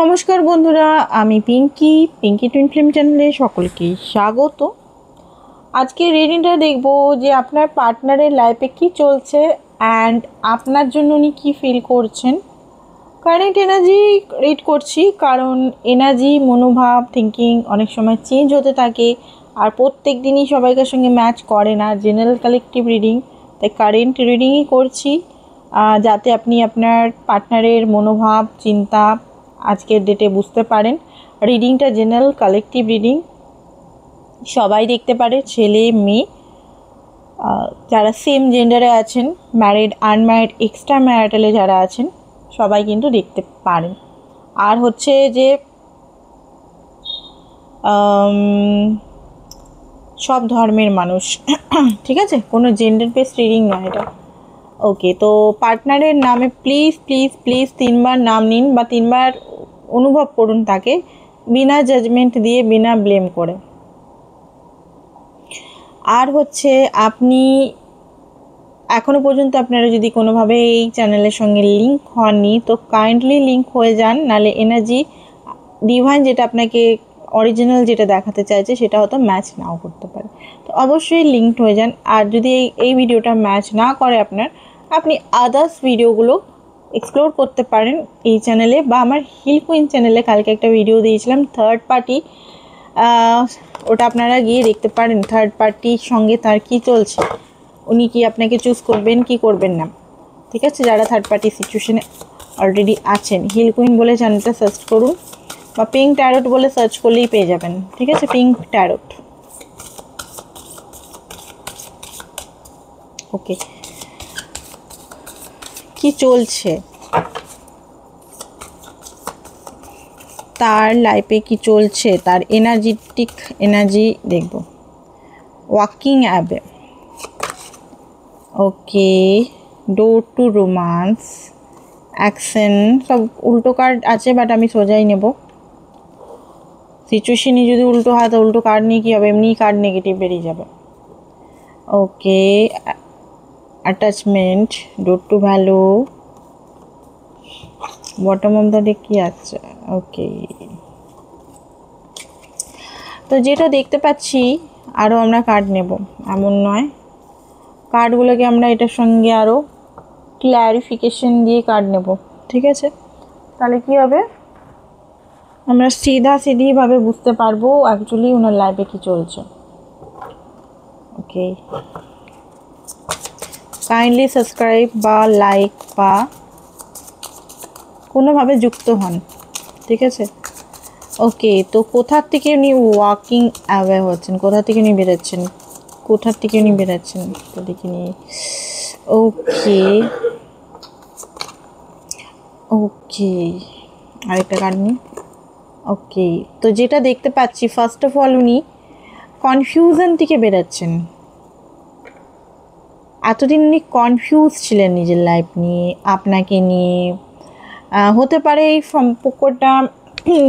নমস্কার বন্ধুরা, আমি পিঙ্কি টুইন ফিল্ম চ্যানেলে সকলকে স্বাগত। আজকে রিডিংটা দেখব যে আপনার পার্টনারের লাইফে কি চলছে অ্যান্ড আপনার জন্য উনি কী ফিল করছেন। কারেন্ট এনার্জি রিড করছি, কারণ এনার্জি, মনোভাব, থিঙ্কিং অনেক সময় চেঞ্জ হতে থাকে আর প্রত্যেক দিনই সবাইকার সঙ্গে ম্যাচ করে না। জেনারেল কালেকটিভ রিডিং, তাই কারেন্ট রিডিংই করছি যাতে আপনি আপনার পার্টনারের মনোভাব, চিন্তা আজকের ডেটে বুঝতে পারেন। রিডিংটা জেনারেল কালেকটিভ রিডিং, সবাই দেখতে পারে, ছেলে মেয়ে, যারা সেম জেন্ডারে আছেন, ম্যারিড, আনম্যারিড, এক্সট্রা ম্যারিটালে যারা আছেন সবাই কিন্তু দেখতে পারেন। আর হচ্ছে যে সব ধর্মের মানুষ, ঠিক আছে, কোনো জেন্ডার বেসড রিডিং নয় এটা। ওকে, তো পার্টনারের নামে প্লিজ প্লিজ প্লিজ 3বার নাম নিন বা 3বার অনুভব করুন তাকে, বিনা জাজমেন্ট দিয়ে, বিনা ব্লেম করে। আর হচ্ছে আপনি এখনও পর্যন্ত আপনারা যদি কোনোভাবে এই চ্যানেলের সঙ্গে লিঙ্ক হননি তো কাইন্ডলি লিঙ্ক হয়ে যান, নাহলে এনার্জি ডিভাইন যেটা আপনাকে অরিজিনাল যেটা দেখাতে চাইছে সেটা হয়তো ম্যাচ নাও করতে পারে। তো অবশ্যই লিঙ্কড হয়ে যান। আর যদি এই ভিডিওটা ম্যাচ না করে আপনি আদার্স ভিডিওগুলো এক্সপ্লোর করতে পারেন এই চ্যানেলে, বা আমার হিল কুইন চ্যানেলে কালকে একটা ভিডিও দিয়েছিলাম থার্ড পার্টি, ওটা আপনারা গিয়ে দেখতে পারেন। থার্ড পার্টির সঙ্গে তার কি চলছে, উনি কি আপনাকে চুজ করবেন কি করবেন না, ঠিক আছে। যারা থার্ড পার্টি সিচুয়েশনে অলরেডি আছেন, হিল কুইন বলে চ্যানেলটা সার্চ করুন বা পিঙ্ক ট্যারোট বলে সার্চ করলেই পেয়ে যাবেন, ঠিক আছে, পিঙ্ক ট্যারোট। ওকে, কি চলছে তার লাইফে, কি চলছে তার এনার্জি দেখব। ওয়াকিং অ্যাবে, okay, door to romance, action, সব উল্টো কার্ড আছে বাট আমি সোজাই নেব। সিচুয়েশনই যদি উল্টো হয় তো উল্টো কার্ড নিয়ে কী হবে, এমনি কার্ড নেগেটিভ বেরিয়ে যাবে। Okay, attachment, door to value, bottom of the deck কী আছে। ওকে, তো যেটা দেখতে পাচ্ছি, আরও আমরা কার্ড নেব এমন নয়, কার্ডগুলোকে আমরা এটার সঙ্গে আরও ক্ল্যারিফিকেশন দিয়ে কার্ড নেব, ঠিক আছে। তাহলে কি হবে, আমরা সিধাভাবে বুঝতে পারবো অ্যাকচুয়ালি ওনার লাইফে কী চলছে। ওকে, কাইন্ডলি সাবস্ক্রাইব বা লাইক বা কোনোভাবে যুক্ত হন, ঠিক আছে। ওকে, তো কোথার থেকে উনি ওয়াকিং অ্যাওয়ে হচ্ছেন, কোথা থেকে উনি বেরোচ্ছেন, তো দেখে নিয়ে। ওকে ওকে, আরেকটা কার্ড নিই। ওকে, তো যেটা দেখতে পাচ্ছি, ফার্স্ট অফ অল উনি কনফিউশন থেকে বেরোচ্ছেন। এতদিন উনি কনফিউজ ছিলেন নিজের লাইফ নিয়ে, আপনাকে নিয়ে। হতে পারে এই সম্পর্কটা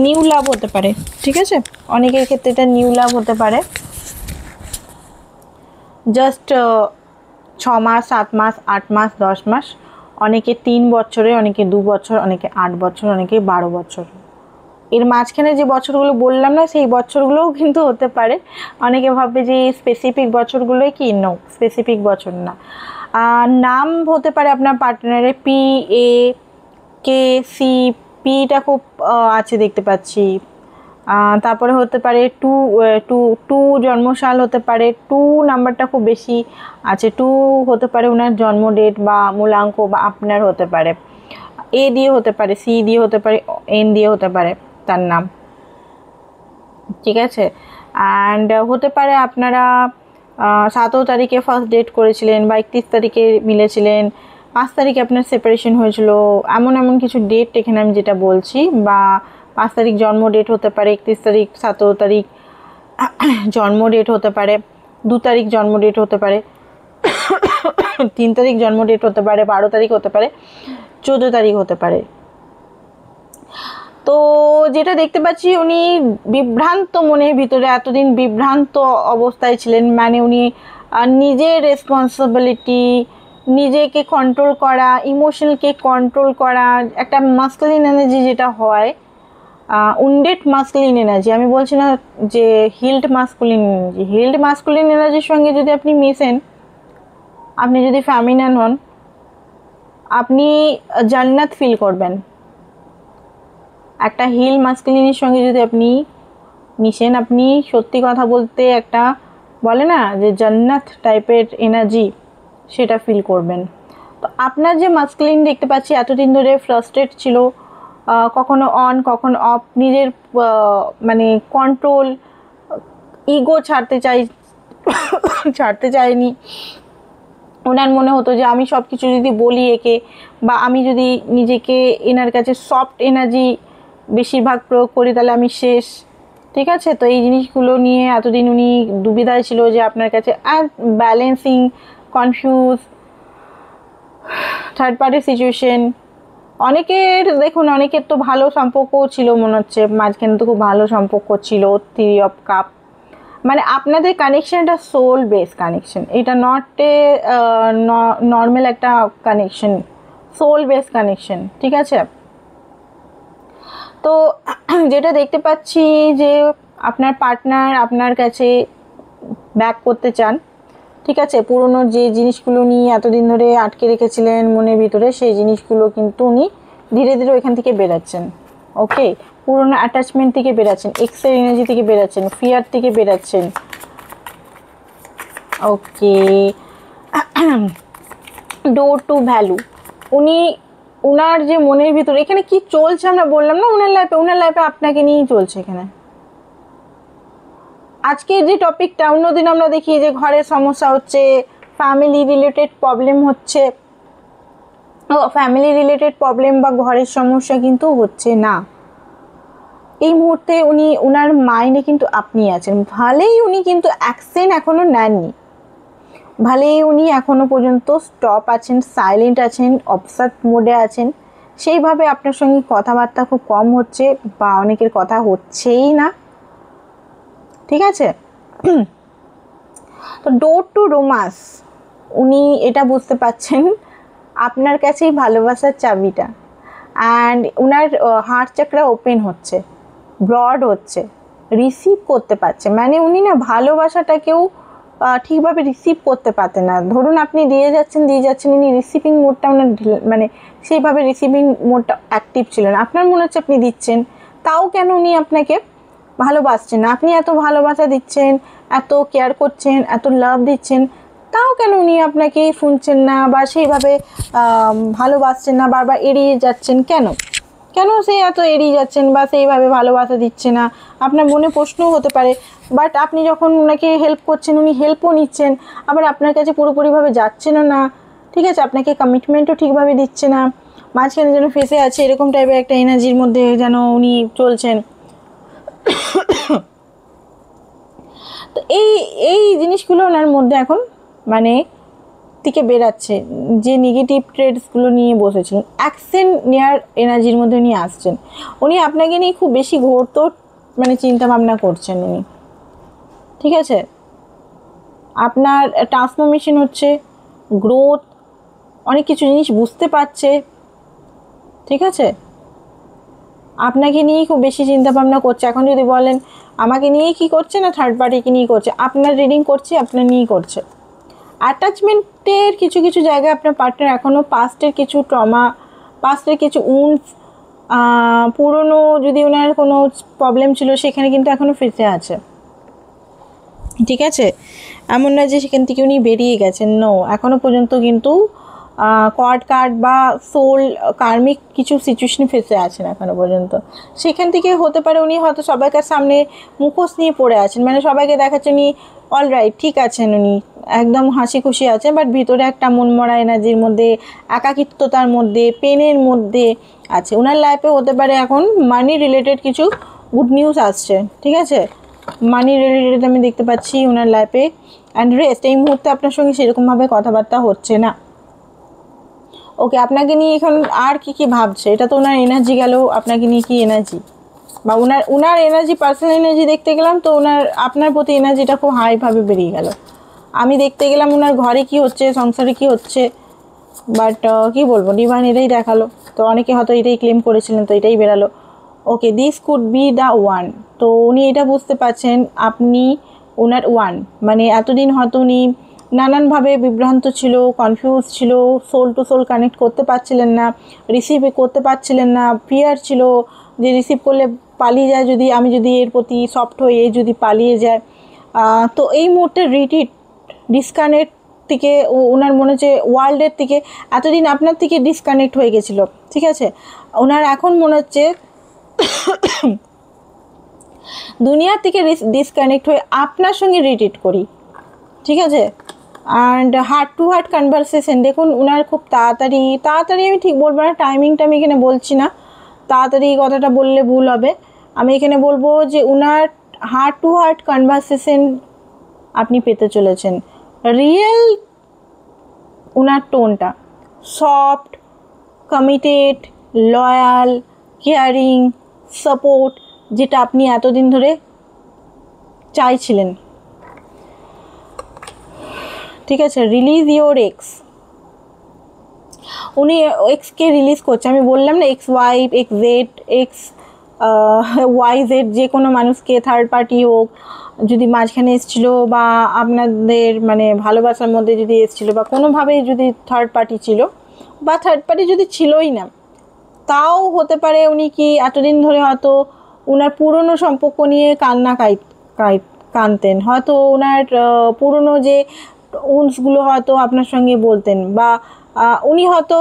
নিউ লাভ হতে পারে, ঠিক আছে, অনেকের ক্ষেত্রে এটা নিউ লাভ হতে পারে। জাস্ট 6 মাস, 7 মাস, 8 মাস, 10 মাস, অনেকে 3 বছরে, অনেকে 2 বছর, অনেকে 8 বছর, অনেকে 12 বছর। এর মাঝখানে যে বছরগুলো বললাম না, সেই বছরগুলোও কিন্তু হতে পারে। অনেকে ভাববে যে স্পেসিফিক বছরগুলোই কি, নো, স্পেসিফিক বছর না। নাম হতে পারে আপনার পার্টনারের PAKC, পিটা খুব আছে দেখতে পাচ্ছি। তারপরে হতে পারে টু জন্মসাল হতে পারে, 2 নাম্বারটা খুব বেশি আছে। 2 হতে পারে ওনার জন্ম ডেট বা মূলাঙ্ক, বা আপনার হতে পারে A দিয়ে হতে পারে, C দিয়ে হতে পারে, N দিয়ে হতে পারে তার নাম, ঠিক আছে। অ্যান্ড হতে পারে আপনারা 17 তারিখে ফার্স্ট ডেট করেছিলেন বা 31 তারিখে মিলেছিলেন, 5 তারিখে আপনার সেপারেশন হয়েছিল, এমন কিছু ডেট এখানে আমি যেটা বলছি। বা 5 তারিখ জন্ম ডেট হতে পারে, 31 তারিখ, 17 তারিখ জন্ম ডেট হতে পারে, 2 তারিখ জন্ম ডেট হতে পারে, 3 তারিখ জন্ম ডেট হতে পারে, 12 তারিখ হতে পারে, 14 তারিখ হতে পারে। তো যেটা দেখতে পাচ্ছি, উনি বিভ্রান্ত মনের ভিতরে এতদিন বিভ্রান্ত অবস্থায় ছিলেন। মানে উনি নিজের রেসপন্সিবিলিটি, নিজেকে কন্ট্রোল করা, ইমোশনালকে কন্ট্রোল করা, একটা মাস্কুলিন এনার্জি যেটা হয় উন্ডেড মাস্কুলিন এনার্জি, আমি বলছি না যে healed masculine energy, healed masculine এনার্জির সঙ্গে যদি আপনি মেশেন, আপনি যদি ফ্যামিনান হন, আপনি জান্নাত ফিল করবেন। একটা হিল মাস্কুলিনের সঙ্গে যদি আপনি মিশেন, আপনি সত্যি কথা বলতে একটা বলে না যে জান্নাত টাইপের এনার্জি, সেটা ফিল করবেন। তো আপনার যে মাস্কুলিন দেখতে পাচ্ছি এতদিন ধরে ফ্রাস্ট্রেট ছিল, কখনো অন কখনো অফ, নিজের মানে কন্ট্রোল, ইগো ছাড়তে চায়নি। ওনার মনে হতো যে আমি সব কিছু যদি বলি একে, বা আমি যদি নিজেকে এনার কাছে সফট এনার্জি বেশিরভাগ প্রয়োগ করি তাহলে আমি শেষ। ঠিক আছে, তো এই জিনিসগুলো নিয়ে এতদিন উনি দুবিধায় ছিল যে আপনার কাছে balancing, confuse, third party situation. অনেকের দেখুন, অনেকের তো ভালো সম্পর্কও ছিল মনে হচ্ছে, মাঝখানে তো খুব ভালো সম্পর্ক ছিল। 3 অফ কাপ মানে আপনাদের কানেকশানটা সোল বেস কানেকশন, এটা নট এ নর্মাল একটা কানেকশন, সোল বেস কানেকশন। ঠিক আছে, তো যেটা দেখতে পাচ্ছি যে আপনার পার্টনার আপনার কাছে ব্যাক করতে চান। ঠিক আছে, পুরনো যে জিনিসগুলো নিয়ে এতদিন ধরে আটকে রেখেছিলেন মনের ভিতরে, সেই জিনিসগুলো কিন্তু উনি ধীরে ধীরে ওইখান থেকে বেরাচ্ছেন। ওকে, পুরনো অ্যাটাচমেন্ট থেকে বেরাচ্ছেন, এক্সের এনার্জি থেকে বেরাচ্ছেন, ফিয়ার থেকে বেরাচ্ছেন। ওকে, ডোর টু ভ্যালু, উনি ওনার যে মনের ভিতরে এখানে কি চলছে, আমরা বললাম না ওনার লাইফে আপনাকে নিয়েই চলছে এখানে। আজকে যে টপিকটা, অন্যদিন আমরা দেখি যে ঘরের সমস্যা হচ্ছে, ফ্যামিলি রিলেটেড প্রবলেম হচ্ছে, ফ্যামিলি রিলেটেড প্রবলেম বা ঘরের সমস্যা কিন্তু হচ্ছে না। এই মুহূর্তে ওনার মাইন্ডে কিন্তু আপনি আছেন, ভালেই উনি কিন্তু অ্যাকশন এখনও নেননি, ভালেই উনি এখনও পর্যন্ত স্টপ আছেন, সাইলেন্ট আছেন, অবসার্ভ মোডে আছেন। সেইভাবে আপনার সঙ্গে কথাবার্তা খুব কম হচ্ছে, বা অনেকের কথা হচ্ছেই না। ঠিক আছে, তো ডোর টু রোমান্স, উনি এটা বুঝতে পারছেন আপনার কাছেই ভালোবাসার চাবিটা, অ্যান্ড ওনার হার্ট চাকরা ওপেন হচ্ছে, ব্রড হচ্ছে, রিসিভ করতে পারছে। মানে উনি না ভালোবাসাটাকেও ঠিকভাবে রিসিভ করতে পারতেন না। ধরুন আপনি দিয়ে যাচ্ছেন, উনি রিসিভিং মোডটা ওনার মানে সেইভাবে রিসিভিং মোডটা অ্যাক্টিভ ছিল না। আপনার মনে হচ্ছে আপনি দিচ্ছেন, তাও কেন উনি আপনাকে ভালোবাসছেন না। আপনি এত ভালোবাসা দিচ্ছেন, এত কেয়ার করছেন, এত লাভ দিচ্ছেন, তাও কেন উনি আপনাকে শুনছেন না বা সেইভাবে ভালোবাসছেন না, বারবার এড়িয়ে যাচ্ছেন কেন? কেন সে এত এড়িয়ে যাচ্ছেন বা সেইভাবে ভালোবাসা দিচ্ছে না, আপনার মনে প্রশ্নও হতে পারে। বাট আপনি যখন ওনাকে হেল্প করছেন, উনি হেল্পও নিচ্ছেন, আবার আপনার কাছে পুরোপুরিভাবে যাচ্ছেনও না। ঠিক আছে, আপনাকে কমিটমেন্টও ঠিকভাবে দিচ্ছে না, মাঝখানে যেন ফেসে আছে, এরকম টাইপের একটা এনার্জির মধ্যে যেন উনি চলছেন। তো এই জিনিসগুলো ওনার মধ্যে এখন মানে থেকে বেরাচ্ছে, যে নেগেটিভ ট্রেডসগুলো নিয়ে বসেছিলেন, অ্যাকশন নেওয়ার এনার্জির মধ্যে উনি আসছেন। উনি আপনাকে নিয়ে খুব বেশি ঘোরতোর মানে চিন্তা ভাবনা করছেন উনি। ঠিক আছে, আপনার ট্রান্সফরমেশন হচ্ছে, গ্রোথ, অনেক কিছু জিনিস বুঝতে পারছে। ঠিক আছে, আপনাকে নিয়েই খুব বেশি চিন্তা ভাবনা করছে। এখন যদি বলেন আমাকে নিয়েই কী করছে না থার্ড পার্টিকে নিয়ে করছে, আপনার রিডিং করছে, আপনার নিয়েই করছে। অ্যাটাচমেন্টের কিছু কিছু জায়গায় আপনার পার্টনার এখনও পাস্টের কিছু ট্রমা, পাস্টের কিছু উন্স, পুরনো যদি ওনার কোনো প্রবলেম ছিল সেখানে কিন্তু এখনও ফেসে আছে। ঠিক আছে, এমন না যে সেখান থেকে উনি বেরিয়ে গেছেন, নো, এখনও পর্যন্ত কিন্তু কার্ড বা সোল কার্মিক কিছু সিচুয়েশনে ফেসে আছেন এখনও পর্যন্ত। সেখান থেকে হতে পারে উনি হয়তো সবাইকার সামনে মুখোশ নিয়ে পড়ে আছেন, মানে সবাইকে দেখাচ্ছেন উনি অলরাইট ঠিক আছেন, উনি একদম হাসি খুশি আছেন, বাট ভিতরে একটা মনমরা এনার্জির মধ্যে, একাকিত্বতার মধ্যে, পেনের মধ্যে আছে। ওনার লাইফে হতে পারে এখন মানি রিলেটেড কিছু গুড নিউজ আসছে। ঠিক আছে, মানি রিলেটেড আমি দেখতে পাচ্ছি ওনার লাইফে। অ্যান্ড রেস্ট, এই মুহূর্তে আপনার সঙ্গে সেরকমভাবে কথাবার্তা হচ্ছে না। ওকে, আপনাকে নিয়ে এখন আর কি ভাবছে, এটা তো ওনার এনার্জি গেল। আপনাকে নিয়ে কি এনার্জি বা ওনার এনার্জি, পার্সোনাল এনার্জি দেখতে গেলাম তো ওনার আপনার প্রতি এনার্জিটা খুব হাইভাবে বেরিয়ে গেল। আমি দেখতে গেলাম ওনার ঘরে কি হচ্ছে, সংসারে কি হচ্ছে, বাট কি বলবো, ডিভাইন এটাই দেখালো। তো অনেকে হয়তো এটাই ক্লেম করেছিলেন, তো এটাই বেরালো। Okay, this could be the one. তো উনি এটা বুঝতে পারছেন আপনি ওনার ওয়ান, মানে এতদিন হয়তো উনি নানানভাবে বিভ্রান্ত ছিল, কনফিউজ ছিল, সোল টু সোল কানেক্ট করতে পারছিলেন না, রিসিভ করতে পারছিলেন না, ফিয়ার ছিল যে রিসিভ করলে পালিয়ে যায়, যদি আমি যদি এর প্রতি সফট হই, এ যদি পালিয়ে যায়। তো এই মুহূর্তে রিট্রিট, ডিসকানেক্ট থেকে ওনার মনে হচ্ছে ওয়ার্ল্ডের থেকে এতদিন আপনার থেকে ডিসকানেক্ট হয়ে গেছিলো, ঠিক আছে। ওনার এখন মনে হচ্ছে দুনিয়ার থেকে ডিসকানেক্ট হয়ে আপনার সঙ্গে রিট্রিট করি, ঠিক আছে। And heart to heart conversation, দেখুন ওনার খুব তাড়াতাড়ি আমি ঠিক বলবো না, টাইমিংটা আমি এখানে বলছি না, তাড়াতাড়ি কথাটা বললে ভুল হবে। আমি এখানে বলবো যে ওনার হার্ট টু হার্ট কনভারসেশন আপনি পেতে চলেছেন। রিয়েল ওনার টোনটা soft, committed, loyal, caring, support, যেটা আপনি এতদিন ধরে চাইছিলেন, ঠিক আছে। রিলিজ ইওর এক্স, উনি এক্সকে রিলিজ করছে। আমি বললাম না, ex wife, X Z, X Y Z, যে কোনো মানুষকে, থার্ড পার্টি হোক, যদি মাঝখানে এসেছিলো বা আপনাদের মানে ভালোবাসার মধ্যে যদি এসেছিলো বা কোনোভাবেই যদি থার্ড পার্টি ছিল, বা থার্ড পার্টি যদি ছিলই না তাও হতে পারে, উনি কি এতদিন ধরে হয়তো ওনার পুরনো সম্পর্ক নিয়ে কাঁদতেন, হয়তো ওনার পুরনো যে উন্সগুলো হয়তো আপনার সঙ্গে বলতেন, বা উনি হয়তো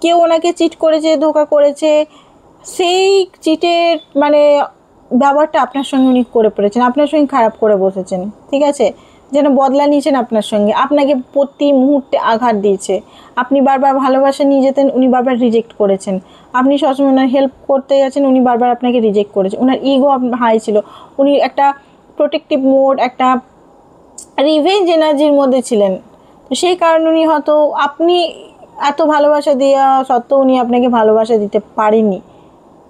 কেউ ওনাকে চিট করেছে, ধোকা করেছে, সেই চিটের মানে ব্যবহারটা আপনার সঙ্গে উনি করে পড়েছেন, আপনার সঙ্গে খারাপ করে বসেছেন, ঠিক আছে। যেন বদলা নিয়েছেন আপনার সঙ্গে, আপনাকে প্রতি মুহূর্তে আঘাত দিয়েছে। আপনি বারবার ভালোবাসা নিয়ে যেতেন, উনি বারবার রিজেক্ট করেছেন। আপনি সবসময় ওনার হেল্প করতে গেছেন, উনি বারবার আপনাকে রিজেক্ট করেছেন। ওনার ইগো হাই ছিল, উনি একটা প্রোটেক্টিভ মোড, একটা রিভেঞ্জ এনার্জির মধ্যে ছিলেন। তো সেই কারণে উনি হয়তো আপনি এত ভালোবাসা দেওয়া সত্ত্বেও উনি আপনাকে ভালোবাসা দিতে পারেননি,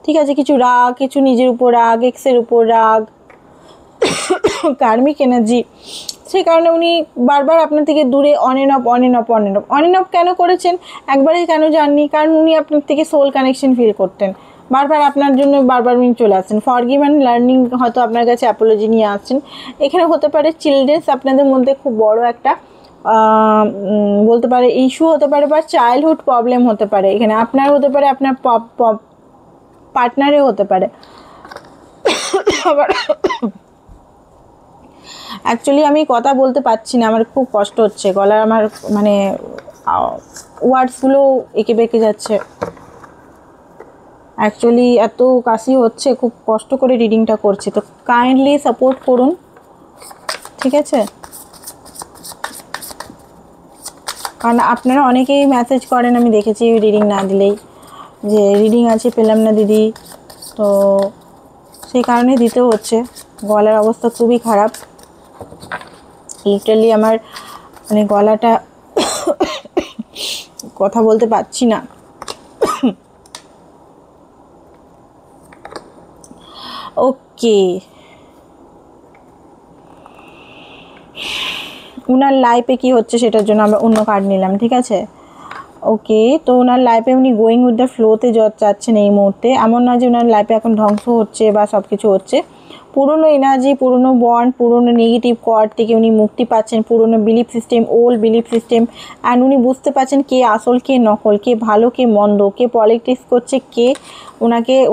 ঠিক আছে। কিছু রাগ, কিছু নিজের উপর রাগ, এক্সের উপর রাগ, কার্মিক এনার্জি, সেই কারণে উনি বারবার আপনার থেকে দূরে অন অ্যান্ড অফ কেন করেছেন, একবারেই কেন যাননি, কারণ উনি আপনার থেকে সোল কানেকশন ফিল করতেন। বারবার আপনার জন্য বারবার উনি চলে আসছেন। ফরগিভ অ্যান্ড লার্নিং, হয়তো আপনার কাছে অ্যাপোলজি নিয়ে আসছেন। এখানে হতে পারে চিলড্রেন্স আপনাদের মধ্যে খুব বড় একটা বলতে পারে ইস্যু হতে পারে, বা চাইল্ডহুড প্রবলেম হতে পারে। এখানে আপনার হতে পারে, আপনার পার্টনারে হতে পারে। আবার অ্যাকচুয়ালি আমি কথা বলতে পারছি না, আমার খুব কষ্ট হচ্ছে, গলার আমার মানে ওয়ার্ডসগুলো এঁকে বেঁকে যাচ্ছে। অ্যাকচুয়ালি এত কাশি হচ্ছে, খুব কষ্ট করে রিডিংটা করছি, তো কাইন্ডলি সাপোর্ট করুন, ঠিক আছে। কারণ আপনারা অনেকেই মেসেজ করেন, আমি দেখেছি রিডিং না দিলেই, যে রিডিং আছে পেলাম না দিদি, তো সেই কারণে দিতেও হচ্ছে। গলার অবস্থা খুবই খারাপ, লিটারালি আমার মানে গলাটা কথা বলতে পারছি না। ওকে, ওনার লাইফে কি হচ্ছে সেটার জন্য আমরা অন্য কার্ড নিলাম, ঠিক আছে। ওকে, তো ওনার লাইফে উনি গোয়িং উইথ দ্য ফ্লোতে যাচ্ছেন এই মুহূর্তে। এমন না যে ওনার লাইফে এখন ধ্বংস হচ্ছে বা সব কিছু হচ্ছে। পুরনো এনার্জি, পুরনো বন্ড, পুরনো নেগেটিভ কর্ড থেকে উনি মুক্তি পাচ্ছেন, পুরনো belief system, old belief system, and উনি বুঝতে পারছেন কে আসল, কে নকল, কে ভালো, কে মন্দ, কে পলিটিক্স করছে, কে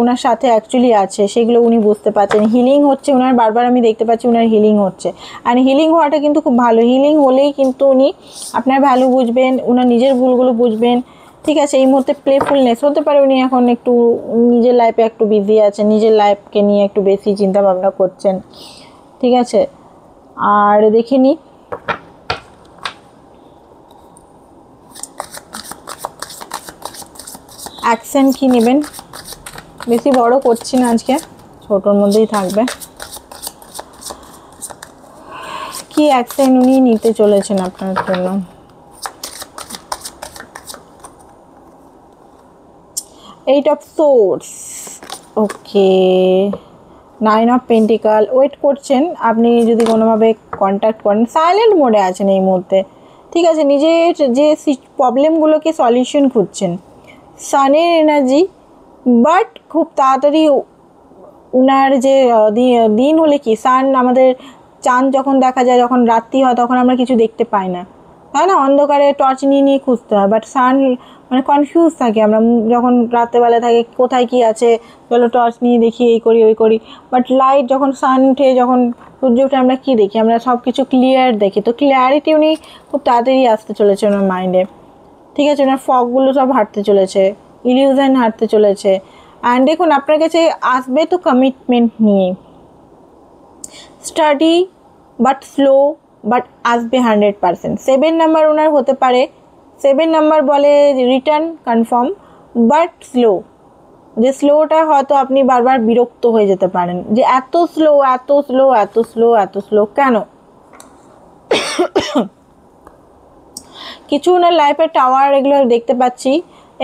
ওনার সাথে অ্যাকচুয়ালি আছে, সেগুলো উনি বুঝতে পারছেন। হিলিং হচ্ছে ওনার, বারবার আমি দেখতে পাচ্ছি ওনার হিলিং হচ্ছে। আর হিলিং হওয়াটা কিন্তু খুব ভালো, হিলিং হলেই কিন্তু উনি আপনার ভ্যালু বুঝবেন, ওনার নিজের ভুলগুলো বুঝবেন, ঠিক আছে। এই মুহূর্তে প্লেফুলনেস হতে পারে, উনি এখন একটু নিজের লাইফে একটু বিজি আছেন, নিজের লাইফকে নিয়ে একটু বেশি চিন্তা ভাবনা করছেন, ঠিক আছে। আর দেখে নিই অ্যাকশন কী নেবেন। বেশি বড় করছি না আজকে, ছোটোর মধ্যেই থাকবে। কি অ্যাকশন উনি নিতে চলেছেন আপনার জন্য। Eight of source, okay, 9 of পেন্টিকাল। ওয়েট করছেন আপনি, যদি কোনোভাবে কন্ট্যাক্ট করেন, সাইলেন্ট মোডে আছেন এই মুহূর্তে, ঠিক আছে। নিজের যে প্রবলেমগুলোকে সলিউশন খুঁজছেন। সানের এনার্জি, বাট খুব তাড়াতাড়ি উনার যে দিন হলে কি সান আমাদের চাঁদ যখন দেখা যায়, যখন রাত্রি হয় তখন আমরা কিছু দেখতে পাই না, তাই না? অন্ধকারে টর্চ নিয়ে নিয়ে খুঁজতে হয়, বাট সান মানে কনফিউজ থাকি আমরা যখন রাত্রেবেলা থাকি, কোথায় কি আছে, চলো টর্চ নিয়ে দেখি, এই করি ওই করি। বাট লাইট যখন সান উঠে, যখন সূর্য উঠে, আমরা কি দেখি? আমরা সব কিছু ক্লিয়ার দেখি। তো ক্লিয়ারিটি উনি খুব তাড়াতাড়ি আসতে চলেছে ওনার মাইন্ডে, ঠিক আছে? ওনার ফগগুলো সব হাঁটতে চলেছে, ইলিউশন হাঁটতে চলেছে। অ্যান্ড দেখুন আপনার কাছে আসবে তো কমিটমেন্ট নিয়ে, স্টাডি বাট স্লো, বাট আসবে 100%। 7 নাম্বার ওনার হতে পারে, 7 নাম্বার বলে রিটার্ন কনফার্ম, বাট স্লো। যে স্লোটা হয়তো আপনি বারবার বিরক্ত হয়ে যেতে পারেন, যে এত স্লো এত স্লো এত স্লো এত স্লো কেন? কিছু ওনার লাইফের টাওয়ার এগুলো দেখতে পাচ্ছি।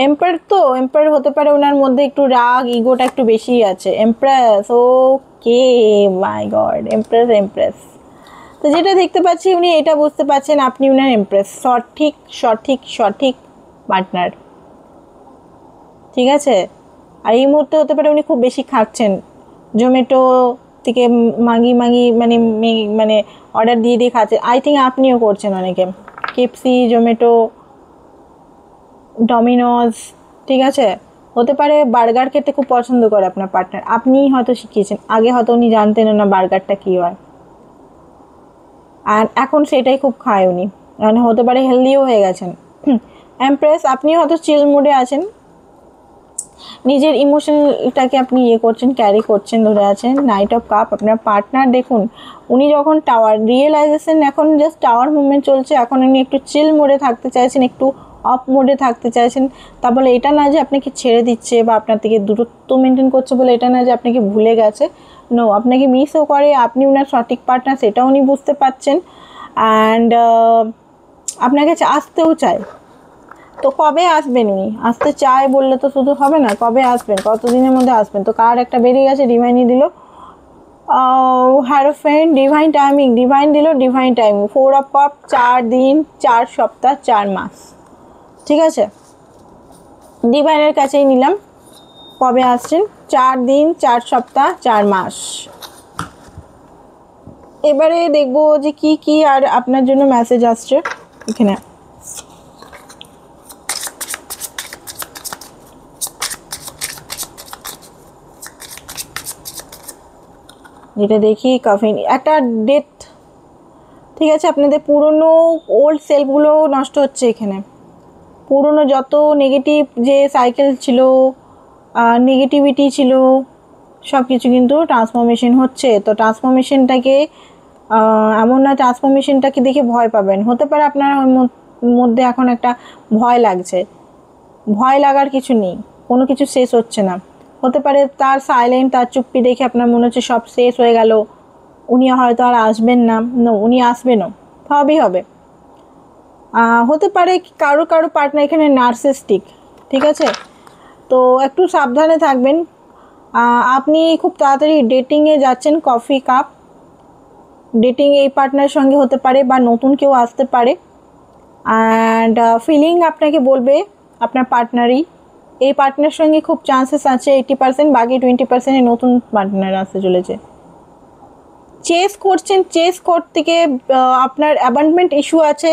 এম্পায়ার, তো এম্পায়ার হতে পারে ওনার মধ্যে একটু রাগ, ইগোটা একটু বেশি আছে। এমপ্রেস, ওকে, মাই গড, এমপ্রেস। তো যেটা দেখতে পাচ্ছি উনি এটা বুঝতে পারছেন আপনি উনার এমপ্রেস, সঠিক সঠিক সঠিক পার্টনার, ঠিক আছে? আর এই মুহূর্তে হতে পারে উনি খুব বেশি খাচ্ছেন, জোম্যাটো থেকে মাগি মানে মানে অর্ডার দিয়ে দিয়ে খাচ্ছে। আই থিঙ্ক আপনিও করছেন অনেকে, কেএফসি, জোম্যাটো, ডমিনোজ, ঠিক আছে? হতে পারে বার্গার খেতে খুব পছন্দ করে আপনার পার্টনার, আপনিই হয়তো শিখিয়েছেন, আগে হয়তো উনি জানতেন না বার্গারটা কী হয়, আর এখন সেটাই খুব খায় উনি, মানে হতে পারে হেলদিও হয়ে গেছেন। এমপ্রেস, আপনি হয়তো চিল মুডে আছেন, নিজের ইমোশনটাকে আপনি করছেন, ক্যারি করছেন, ধরে আছেন। নাইট অফ কাপ, আপনার পার্টনার দেখুন উনি যখন টাওয়ার রিয়েলাইজেশন, এখন জাস্ট টাওয়ার মুভমেন্ট চলছে, এখন উনি একটু চিল মোডে থাকতে চাইছেন, একটু অফ মোডে থাকতে চাইছেন। তা বলে এটা না যে আপনাকে ছেড়ে দিচ্ছে বা আপনার থেকে দূরত্ব মেনটেন করছে, বলে এটা না যে আপনাকে ভুলে গেছে, নো, আপনাকে মিসও করে, আপনি ওনার সঠিক পার্টনার সেটাও উনি বুঝতে পারছেন। অ্যান্ড আপনার কাছে আসতেও চায়। তো কবে আসবেন উনি? আসতে চায় বললে তো শুধু হবে না, কবে আসবেন, কতদিনের মধ্যে আসবেন? তো কার একটা বেরিয়ে গেছে, ডিভাইনই দিল হ্যারোফেন্ট, ডিভাইন টাইমিং, ডিভাইন দিল, ডিভাইন টাইমিং, 4 অফ কাপ, 4 দিন, 4 সপ্তাহ, 4 মাস, ঠিক আছে? ডিভাইনের কাছেই নিলাম, কবে আসছেন? 4 দিন, 4 সপ্তাহ, 4 মাস। এবারে দেখবো যে কি কি আর আপনার জন্য মেসেজ আসছে এখানে। যেটা দেখি কাফিন, একটা ডেথ, ঠিক আছে? আপনাদের পুরনো ওল্ড সেলফগুলো নষ্ট হচ্ছে এখানে, পুরনো যত নেগেটিভ যে সাইকেল ছিল, নেগেটিভিটি ছিল, সব কিছু কিন্তু ট্রান্সফরমেশন হচ্ছে। তো ট্রান্সফরমেশনটাকে এমন না ট্রান্সফরমেশনটাকে দেখে ভয় পাবেন, হতে পারে আপনার মধ্যে এখন একটা ভয় লাগছে, ভয় লাগার কিছু নেই, কোনো কিছু শেষ হচ্ছে না। হতে পারে তার সাইলেন্ট, তার চুপ্পি দেখে আপনার মনে হচ্ছে সব শেষ হয়ে গেল, উনি হয়তো আর আসবেন না, নো, উনি আসবেনও, সবই হবে। হতে পারে কারো কারো পার্টনার এখানে নার্সিস্টিক, ঠিক আছে? তো একটু সাবধানে থাকবেন। আপনি খুব তাড়াতাড়ি ডেটিংয়ে যাচ্ছেন, কফি কাপ, ডেটিং এই পার্টনারের সঙ্গে হতে পারে বা নতুন কেউ আসতে পারে। অ্যান্ড ফিলিং আপনাকে বলবে আপনার পার্টনারই, এই পার্টনারের সঙ্গে খুব চান্সেস আছে 80%, বাকি 20% নতুন পার্টনার আসতে চলেছে। চেস করছেন, চেস করতে গিয়ে আপনার অ্যাবান্ডমেন্ট ইস্যু আছে,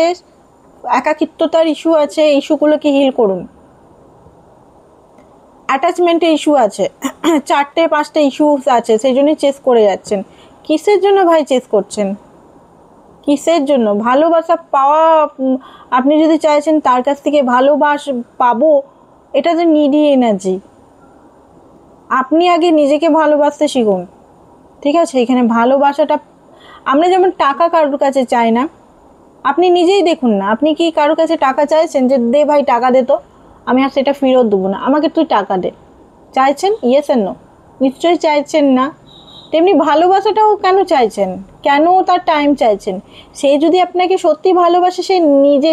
একাকিত্বতার ইস্যু আছে, ইস্যুগুলোকে হিল করুন। অ্যাটাচমেন্টের ইস্যু আছে, 4-5টা ইস্যুস আছে, সেই জন্যই চেস করে যাচ্ছেন। কিসের জন্য ভাই চেস করছেন? কিসের জন্য? ভালোবাসা পাওয়া, আপনি যদি চাইছেন তার কাছ থেকে পাবো, এটা তো নিডি এনার্জি। আপনি আগে নিজেকে ভালোবাসতে শিখুন, ঠিক আছে? এখানে ভালোবাসাটা, আমরা যেমন টাকা কারোর কাছে চাই না, আপনি নিজেই দেখুন না, আপনি কি কারোর কাছে টাকা চাইছেন যে দে ভাই টাকা দে, তো আমি আর সেটা ফেরত দেবো না, আমাকে তুই টাকা দে, চাইছেন? ইয়েস এর নো? নিশ্চয়ই চাইছেন না। তেমনি ভালোবাসাটাও কেন চাইছেন, কেন তার টাইম চাইছেন? সে যদি আপনাকে সত্যি ভালোবাসে,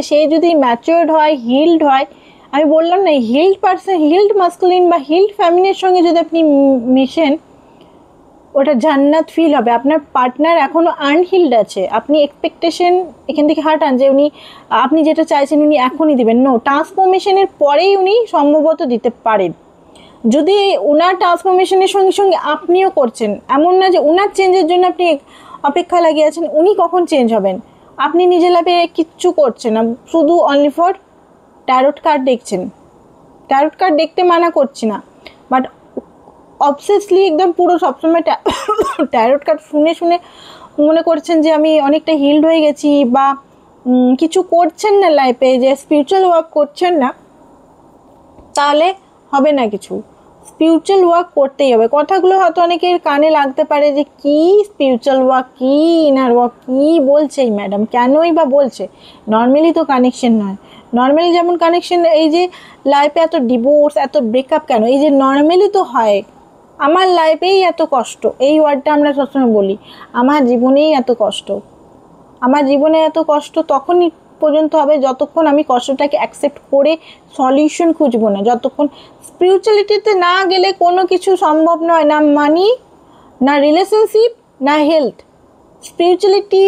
সে যদি ম্যাচিওর্ড হয়, হিল্ড হয়, আমি বললাম না, হিল্ড পার্সন, হিল্ড মাস্কুলিন বা হিল্ড ফ্যামিলির সঙ্গে যদি আপনি মিশেন, ওটা জান্নাত ফিল হবে। আপনার পার্টনার এখনও আনহিল্ড আছে, আপনি এক্সপেকটেশন এখান থেকে হাঁটান যে আপনি যেটা চাইছেন উনি এখনই দিবেন, নো, ট্রান্সফরমেশনের পরেই উনি সম্ভবত দিতে পারেন। যদি ওনার ট্রান্সফরমেশনের সঙ্গে সঙ্গে আপনিও করছেন, এমন না যে ওনার চেঞ্জের জন্য আপনি অপেক্ষা লাগিয়ে আছেন উনি কখন চেঞ্জ হবেন। আপনি নিজের লাইফে কিচ্ছু করছেন না, শুধু অনলি ফর ট্যারোট কার্ড দেখছেন। ট্যারোট কার্ড দেখতে মানা করছি না, বাট অবসেসলি একদম পুরো সবসময় ট্যারোট কার্ড শুনে শুনে মনে করছেন যে আমি অনেকটা হিল্ড হয়ে গেছি, বা কিছু করছেন না লাইফে, যে স্পিরিচুয়াল ওয়ার্ক করছেন না, তাহলে হবে না কিছু। স্পিরিচুয়াল ওয়ার্ক করতেই হবে। কথাগুলো হয়তো অনেকের কানে লাগতে পারে যে কি স্পিরিচুয়াল ওয়ার্ক, কি ইনার ওয়ার্ক, কী বলছে এই ম্যাডাম, কেনই বা বলছে। নর্মালি তো কানেকশন নয়। নর্মালি যেমন কানেকশন, এই যে লাইফে এত ডিভোর্স, এত ব্রেকআপ কেন, এই যে নর্মালি তো হয়। আমার লাইফেই এত কষ্ট, এই ওয়ার্ডটা আমরা সবসময় বলি, আমার জীবনেই এত কষ্ট। আমার জীবনে এত কষ্ট তখনই পর্যন্ত হবে যতক্ষণ আমি কষ্টটাকে অ্যাকসেপ্ট করে সলিউশন খুঁজবো না। যতক্ষণ স্পিরিচুয়ালিটিতে না গেলে কোনো কিছু সম্ভব নয়, না মানি, না রিলেশনশিপ, না হেলথ। স্পিরিচুয়ালিটি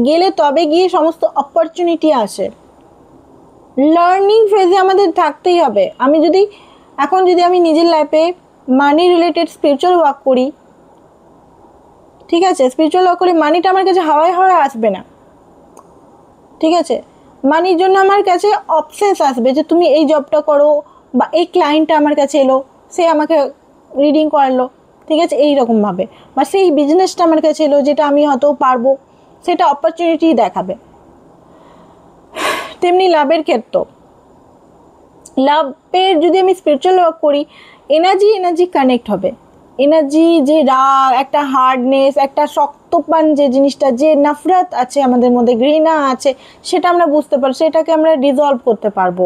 গেলে তবে গিয়ে সমস্ত অপরচুনিটি আসে। লার্নিং ফেজে আমাদের থাকতেই হবে। আমি যদি এখন আমি নিজের লাইফে মানি রিলেটেড স্পিরিচুয়াল ওয়ার্ক করি, ঠিক আছে, স্পিরিচুয়াল ওয়ার্ক করি, মানিটা আমার কাছে হাওয়ায় হাওয়ায় আসবে না, ঠিক আছে। মানির জন্য আমার কাছে অপশনস আসবে যে তুমি এই জবটা করো, বা এই ক্লায়েন্টটা আমার কাছে এলো, সে আমাকে রিডিং করালো, ঠিক আছে, এইরকমভাবে, বা সেই বিজনেসটা আমার কাছে এলো যেটা আমি হয়তো পারবো, সেটা অপরচুনিটি দেখাবে। তেমনি লাভের ক্ষেত্র, লাভের যদি আমি স্পিরিচুয়াল ওয়ার্ক করি, এনার্জি কানেক্ট হবে। এনার্জি, যে রাগ, একটা হার্ডনেস, একটা শক্তপান, যে জিনিসটা, যে নফরত আছে আমাদের মধ্যে, ঘৃণা আছে, সেটা আমরা বুঝতে পারবো, সেটাকে আমরা ডিজলভ করতে পারবো,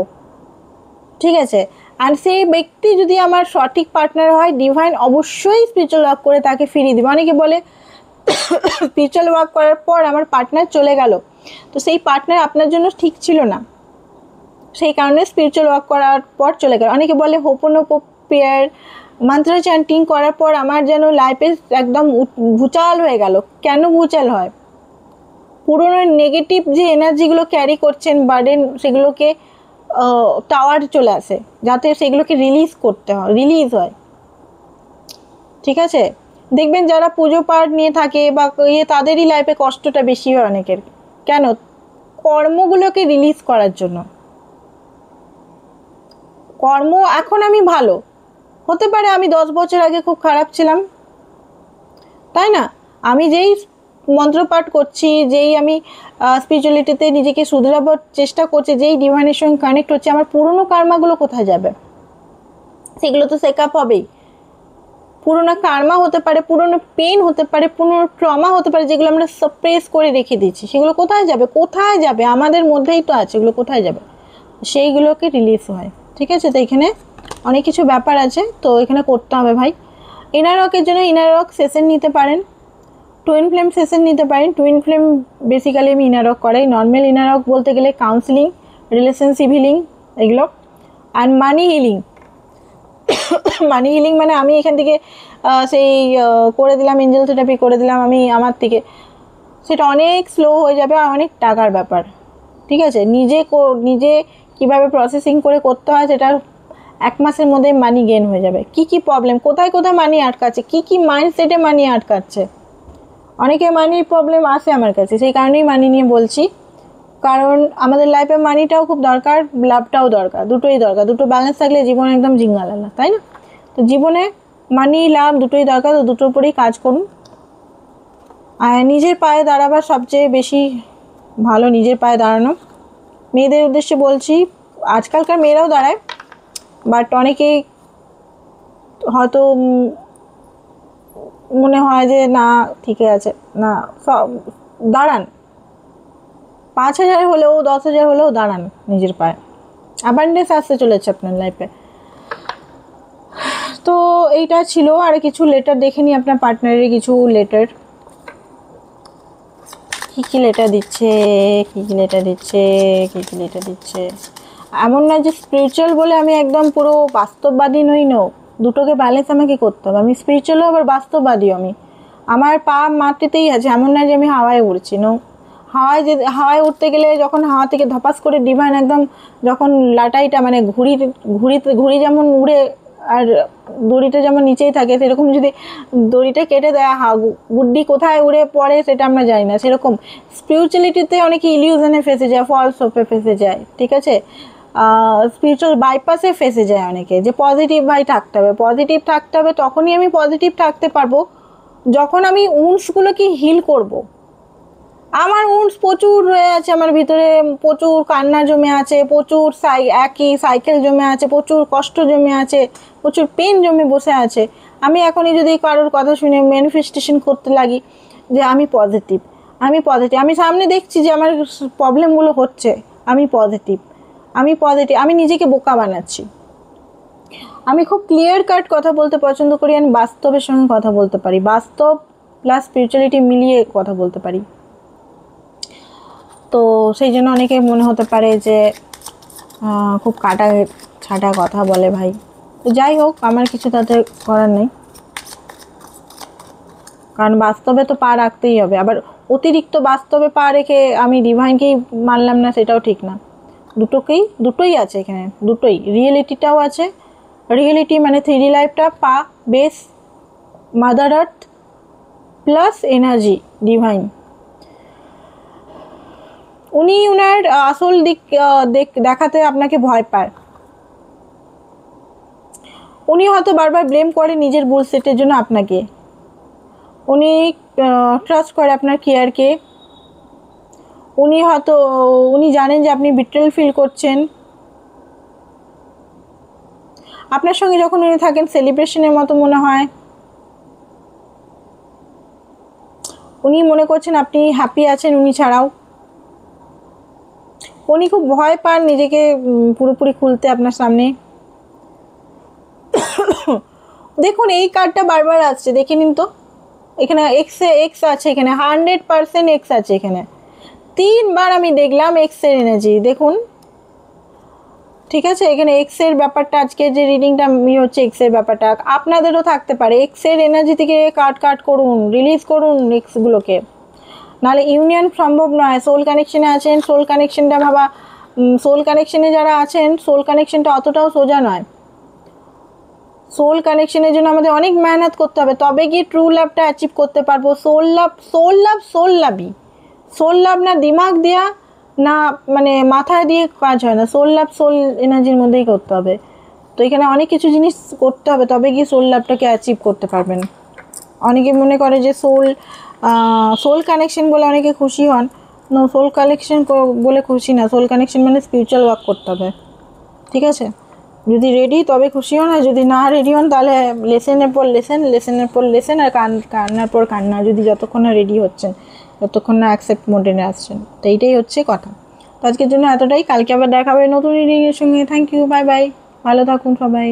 ঠিক আছে। আর সেই ব্যক্তি যদি আমার সঠিক পার্টনার হয়, ডিভাইন অবশ্যই স্পিরিচুয়াল ওয়ার্ক করে তাকে ফিরিয়ে দেবে। অনেকে বলে স্পিরিচুয়াল ওয়ার্ক করার পর আমার পার্টনার চলে গেল, তো সেই পার্টনার আপনার জন্য ঠিক ছিল না, সেই কারণে স্পিরিচুয়াল ওয়ার্ক করার পর চলে গেল। অনেকে বলে হোপোনোপো প্রেয়ার, মন্ত্র চ্যান্টিং করার পর আমার যেন লাইফে একদম ভূচাল হয়ে গেল। কেন ভূচাল হয়? পুরোনো নেগেটিভ যে এনার্জিগুলো ক্যারি করছেন, বার্ডেন, সেগুলোকে টাওয়ার চলে আসে, যাতে সেগুলোকে রিলিজ হয়, ঠিক আছে। দেখবেন যারা পুজো পাঠ নিয়ে থাকে বা তাদেরই লাইফে কষ্টটা বেশি হয় অনেকের। কেন? কর্মগুলোকে রিলিজ করার জন্য। কর্ম, এখন আমি ভালো, হতে পারে আমি 10 বছর আগে খুব খারাপ ছিলাম, তাই না? আমি যেই মন্ত্রপাঠ করছি, যেই আমি স্পিরিচুয়ালিটিতে নিজেকে শুধরাবার চেষ্টা করছি, যেই ডিভাইনের সঙ্গে কানেক্ট হচ্ছে, আমার পুরনো কার্মাগুলো কোথায় যাবে? সেগুলো তো চেক আপ হবেই। পুরোনো কার্মা হতে পারে, পুরোনো পেন হতে পারে, পুরোনো ট্রমা হতে পারে, যেগুলো আমরা সাপ্রেস করে রেখে দিচ্ছি, সেগুলো কোথায় যাবে? আমাদের মধ্যেই তো আছে, এগুলো কোথায় যাবে? সেইগুলোকে রিলিজ হয়, ঠিক আছে। তো এখানে অনেক কিছু ব্যাপার আছে, তো এখানে করতে হবে ভাই। ইনার ওয়ার্কের জন্য ইনার ওয়ার্ক সেশন নিতে পারেন, টুইন ফ্লেম সেশন নিতে পারেন। টুইন ফ্লেম বেসিক্যালি আমি ইনার ওয়ার্ক করাই। নর্মাল ইনার ওয়ার্ক বলতে গেলে কাউন্সিলিং, রিলেশনশিপ হিলিং, এগুলো। আর মানি হিলিং, মানি হিলিং মানে আমি এখান থেকে সেই করে দিলাম, এঞ্জেল থেরাপি করে দিলাম আমি আমার থেকে, সেটা অনেক স্লো হয়ে যাবে আর অনেক টাকার ব্যাপার, ঠিক আছে। নিজে কিভাবে প্রসেসিং করে করতে হয়, সেটা 1 মাসের মধ্যে মানি গেইন হয়ে যাবে। কি প্রবলেম, কোথায় মানি আটকাচ্ছে, কি মাইন্ডসেটে মানি আটকাচ্ছে। অনেকে মানির প্রবলেম আসে আমার কাছে, সেই কারণেই মানি নিয়ে বলছি। কারণ আমাদের লাইফে মানিটাও খুব দরকার, লাভটাও দরকার, দুটোই দরকার। দুটো ব্যালেন্স থাকলে জীবন একদম জিঙ্গালালা, তাই না? তো জীবনে মানি, লাভ দুটোই দরকার, তো দুটোর উপরেই কাজ করুন। আর নিজের পায়ে দাঁড়াবার সবচেয়ে বেশি ভালো, নিজের পায়ে দাঁড়ানো। মেয়েদের উদ্দেশ্যে বলছি, আজকালকার মেয়েরাও দাঁড়ায়, বাট অনেকেই হয়তো মনে হয় যে না ঠিক আছে, না সব দাঁড়ান, 5,000 হলেও 10,000 হলেও দাঁড়ান নিজের পায়ে। অ্যাবান্ডেন্স আসতে চলেছে আপনার লাইফে। তো এইটা ছিল। আর কিছু লেটার দেখে নিই আপনার পার্টনারের কিছু লেটার, কী লেটার দিচ্ছে। এমন না যে স্পিরিচুয়াল বলে আমি একদম পুরো বাস্তববাদী নই, দুটোকে ব্যালেন্স আমাকে করতে হবে। আমি স্পিরিচুয়ালও আবার বাস্তববাদীও। আমার পা মাটিতেই আছে, এমন না যে আমি হাওয়ায় উড়ছি। হাওয়ায় উঠতে গেলে যখন হাওয়া থেকে ধপাস করে ডিভাইন একদম, যখন লাটাইটা মানে ঘুড়ি যেমন উড়ে আর দড়িটা যেমন নিচেই থাকে, সেরকম যদি দড়িটা কেটে দেয়, গুড্ডি কোথায় উড়ে পড়ে সেটা আমরা জানি না। সেরকম স্পিরিচুয়ালিটিতে অনেকে ইলিউশনে ফেসে যায়, ফলস হোপে ফেসে যায়, ঠিক আছে, স্পিরিচুয়াল বাইপাসে ফেসে যায় অনেকে, যে পজিটিভ ভাই থাকতে হবে, পজিটিভ থাকতে হবে। তখনই আমি পজিটিভ থাকতে পারবো যখন আমি উন্সগুলোকে হিল করব। আমার উন্স প্রচুর রয়ে আছে আমার ভিতরে, প্রচুর কান্না জমে আছে, প্রচুর একই সাইকেল জমে আছে, প্রচুর কষ্ট জমে আছে, প্রচুর পেন জমে বসে আছে। আমি এখনই যদি কারোর কথা শুনে ম্যানিফেস্টেশন করতে লাগি যে আমি পজিটিভ, আমি পজিটিভ, আমি সামনে দেখছি যে আমার প্রবলেমগুলো হচ্ছে, আমি পজিটিভ, আমি পজিটিভ, আমি নিজেকে বোকা বানাচ্ছি। আমি খুব ক্লিয়ার কাট কথা বলতে পছন্দ করি, আমি বাস্তবের সঙ্গে কথা বলতে পারি, বাস্তব প্লাস স্পিরিচুয়ালিটি মিলিয়ে কথা বলতে পারি। তো সেই জন্য অনেকে মনে হতে পারে যে খুব কাটা ছাটা কথা বলে ভাই। তো যাই হোক, আমার কিছু তাতে করার নেই, কারণ বাস্তবে তো পা রাখতেই হবে। আবার অতিরিক্ত বাস্তবে পা রেখে আমি ডিভাইনকেই মানলাম না, সেটাও ঠিক না। দুটোই আছে এখানে, দুটোই রিয়েলিটিটাও আছে। রিয়েলিটি মানে 3D লাইফটা, পা, base, mother earth plus energy divine. উনি উনার আসল দিক দেখাতে আপনাকে ভয় পায়। উনি হয়তো বারবার ব্লেম করে নিজের বুলসেটের জন্য আপনাকে। উনি ট্রাস্ট করে আপনার কেয়ারকে। উনি জানেন যে আপনি বিট্রেল ফিল করছেন। আপনার সঙ্গে যখন উনি থাকেন সেলিব্রেশনের মতো মনে হয়। উনি মনে করছেন আপনি হ্যাপি আছেন উনি ছাড়াও। উনি খুব ভয় পান নিজেকে পুরোপুরি খুলতে আপনার সামনে। দেখুন এই কার্ডটা বারবার আসছে, দেখে নিন তো। এখানে এক্স আছে, এখানে 100% এক্স আছে। এখানে 3বার আমি দেখলাম এক্সের এনার্জি, দেখুন, ঠিক আছে। এখানে এক্সের ব্যাপারটা, আজকে যে রিডিংটা হচ্ছে এক্সের ব্যাপারটা আপনাদেরও থাকতে পারে। এক্সের এনার্জি থেকে কাট করুন, রিলিজ করুন এক্সগুলোকে, নাহলে ইউনিয়ন সম্ভব নয়। সোল কানেকশনে আছেন, সোল কানেকশনটা ভাবা, সোল কানেকশনে যারা আছেন, সোল কানেকশনটা অতটাও সোজা নয়। সোল কানেকশনের জন্য আমাদের অনেক মেহনত করতে হবে, তবে গিয়ে ট্রু লাভটা অ্যাচিভ করতে পারবো। সোল লাভ না দিমাগ দিয়া, না মানে মাথায় দিয়ে কাজ হয় না। সোল এনার্জির মধ্যেই করতে হবে। তো এখানে অনেক কিছু জিনিস করতে হবে, তবে গিয়ে সোল লাভটাকে অ্যাচিভ করতে পারবেন। অনেকে মনে করে যে সোল কানেকশন বলে অনেকে খুশি হন। সোল কানেকশন বলে খুশি না, সোল কানেকশন মানে স্পিরিচুয়াল ওয়ার্ক করতে হবে, ঠিক আছে। যদি রেডি তবে খুশি হন, আর যদি না রেডি হন তাহলে লেসেনের পর লেসেন, আর কান্নার পর কান্না, যদি যতক্ষণ না রেডি হচ্ছেন, যতক্ষণ না অ্যাকসেপ্ট মোডে আসছেন। তো এইটাই হচ্ছে কথা। তো আজকের জন্য এতটাই, কালকে আবার দেখা হবে নতুন রিডিংয়ের সঙ্গে। থ্যাংক ইউ, বাই বাই, ভালো থাকুন সবাই।